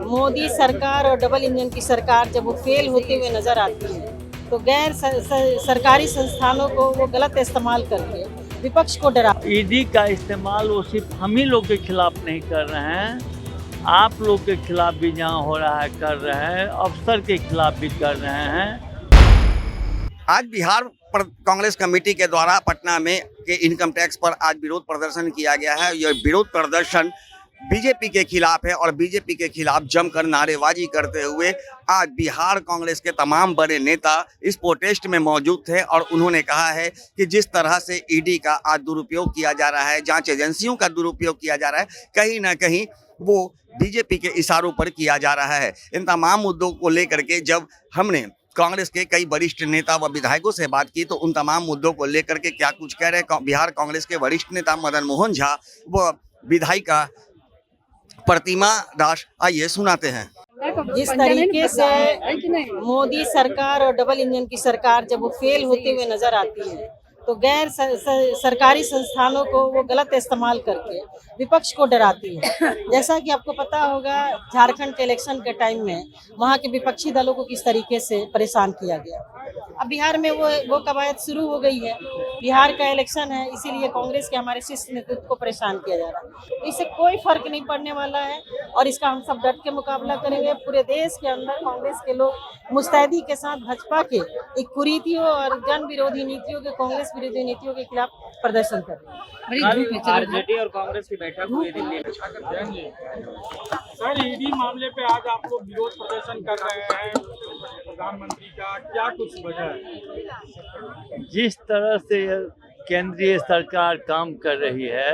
मोदी सरकार और double engine की सरकार जब वो फेल होते हुए नजर आती है तो गैर सरकारी संस्थानों को वो गलत इस्तेमाल करके विपक्ष को डरा। ईडी का इस्तेमाल वो सिर्फ हम ही लोग के खिलाफ नहीं कर रहे हैं, आप लोग के खिलाफ भी जहाँ हो रहा है कर रहे हैं, अफसर के खिलाफ भी कर रहे हैं। आज बिहार कांग्रेस कमेटी के द्वारा पटना में के इनकम टैक्स पर आज विरोध प्रदर्शन किया गया है। यह विरोध प्रदर्शन बीजेपी के खिलाफ है और बीजेपी के खिलाफ जमकर नारेबाजी करते हुए आज बिहार कांग्रेस के तमाम बड़े नेता इस प्रोटेस्ट में मौजूद थे और उन्होंने कहा है कि जिस तरह से ईडी का आज दुरुपयोग किया जा रहा है, जांच एजेंसियों का दुरुपयोग किया जा रहा है, कहीं ना कहीं वो बीजेपी के इशारों पर किया जा रहा है। इन तमाम मुद्दों को लेकर के जब हमने कांग्रेस के कई वरिष्ठ नेता व विधायकों से बात की तो उन तमाम मुद्दों को लेकर के क्या कुछ कह रहे हैं बिहार कांग्रेस के वरिष्ठ नेता मदन मोहन झा व विधायिका प्रतिमा दास, आइए सुनाते हैं। जिस तरीके से मोदी सरकार और डबल इंजन की सरकार जब वो फेल होते हुए नजर आती है तो गैर सरकारी संस्थानों को वो गलत इस्तेमाल करके विपक्ष को डराती है। जैसा कि आपको पता होगा झारखंड के इलेक्शन के टाइम में वहाँ के विपक्षी दलों को किस तरीके से परेशान किया गया। अब बिहार में वो कवायद शुरू हो गई है। बिहार का इलेक्शन है, इसीलिए कांग्रेस के हमारे शीर्ष नेतृत्व को परेशान किया जा रहा है। इससे कोई फर्क नहीं पड़ने वाला है और इसका हम सब डट के मुकाबला करेंगे। पूरे देश के अंदर कांग्रेस के लोग मुस्तैदी के साथ भाजपा के एक कुरीतियों और जन विरोधी नीतियों के, कांग्रेस विरोधी नीतियों के खिलाफ प्रदर्शन कर रहे हैं। आरजेडी और कांग्रेस की बैठक हुई दिल्ली में। सर, ईडी मामले पे आज आप लोग विरोध प्रदर्शन कर रहे हैं प्रधानमंत्री का, क्या कुछ वजह है? जिस तरह से केंद्रीय सरकार काम कर रही है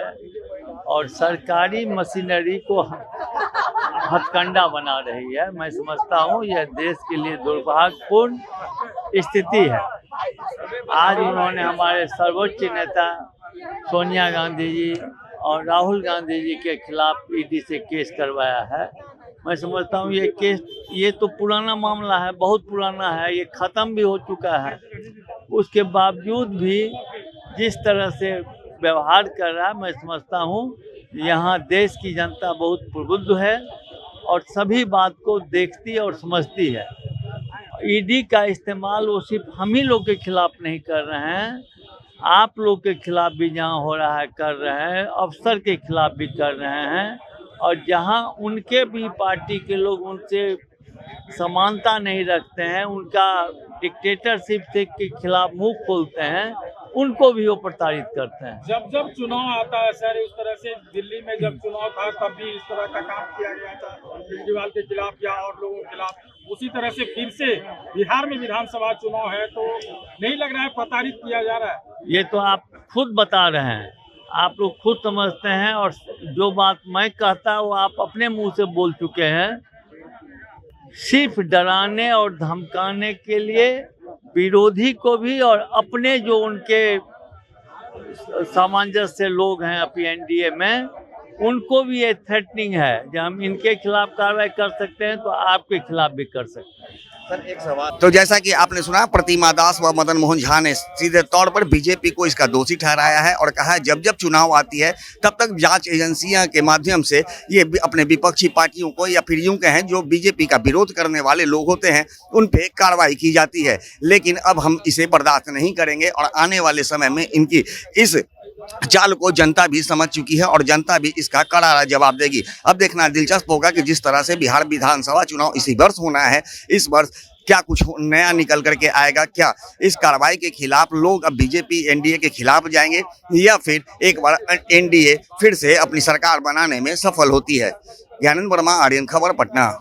और सरकारी मशीनरी को हथकंडा बना रही है, मैं समझता हूँ यह देश के लिए दुर्भाग्यपूर्ण स्थिति है। आज उन्होंने हमारे सर्वोच्च नेता सोनिया गांधी जी और राहुल गांधी जी के खिलाफ ईडी से केस करवाया है। मैं समझता हूँ ये केस, ये तो पुराना मामला है, बहुत पुराना है, ये ख़त्म भी हो चुका है। उसके बावजूद भी जिस तरह से व्यवहार कर रहा है, मैं समझता हूँ यहाँ देश की जनता बहुत प्रबुद्ध है और सभी बात को देखती और समझती है। ईडी का इस्तेमाल वो सिर्फ हम ही लोग के खिलाफ नहीं कर रहे हैं, आप लोग के खिलाफ भी जहाँ हो रहा है कर रहे हैं, अफसर के खिलाफ भी कर रहे हैं और जहाँ उनके भी पार्टी के लोग उनसे समानता नहीं रखते हैं, उनका डिक्टेटरशिप के खिलाफ मुंह खोलते हैं, उनको भी वो प्रताड़ित करते हैं। जब चुनाव आता है सर, इस तरह से दिल्ली में जब चुनाव था तब भी इस तरह का काम किया गया था केजरीवाल के खिलाफ या और लोगों के खिलाफ। उसी तरह से फिर से बिहार में विधानसभा चुनाव है तो नहीं लग रहा है प्रताड़ित किया जा रहा है? ये तो आप खुद बता रहे हैं, आप लोग खुद समझते हैं और जो बात मैं कहता हूँ आप अपने मुंह से बोल चुके हैं। सिर्फ डराने और धमकाने के लिए विरोधी को भी और अपने जो उनके सामंजस्य लोग हैं अपनी एनडीए में, उनको भी ये थ्रेटनिंग है कि हम इनके खिलाफ कार्रवाई कर सकते हैं तो आपके खिलाफ भी कर सकते हैं। सर, एक सवाल, तो जैसा कि आपने सुना, प्रतिमा दास व मदन मोहन झा ने सीधे तौर पर बीजेपी को इसका दोषी ठहराया है और कहा है जब जब चुनाव आती है तब तक जांच एजेंसियां के माध्यम से ये अपने विपक्षी पार्टियों को या फिर यूं कहें जो बीजेपी का विरोध करने वाले लोग होते हैं उन पे कार्रवाई की जाती है। लेकिन अब हम इसे बर्दाश्त नहीं करेंगे और आने वाले समय में इनकी इस चाल को जनता भी समझ चुकी है और जनता भी इसका करारा जवाब देगी। अब देखना दिलचस्प होगा कि जिस तरह से बिहार विधानसभा चुनाव इसी वर्ष होना है, इस वर्ष क्या कुछ नया निकल करके आएगा। क्या इस कार्रवाई के खिलाफ लोग अब बीजेपी एनडीए के खिलाफ जाएंगे या फिर एक बार एनडीए फिर से अपनी सरकार बनाने में सफल होती है। ज्ञानंद वर्मा, आर्यन खबर, पटना।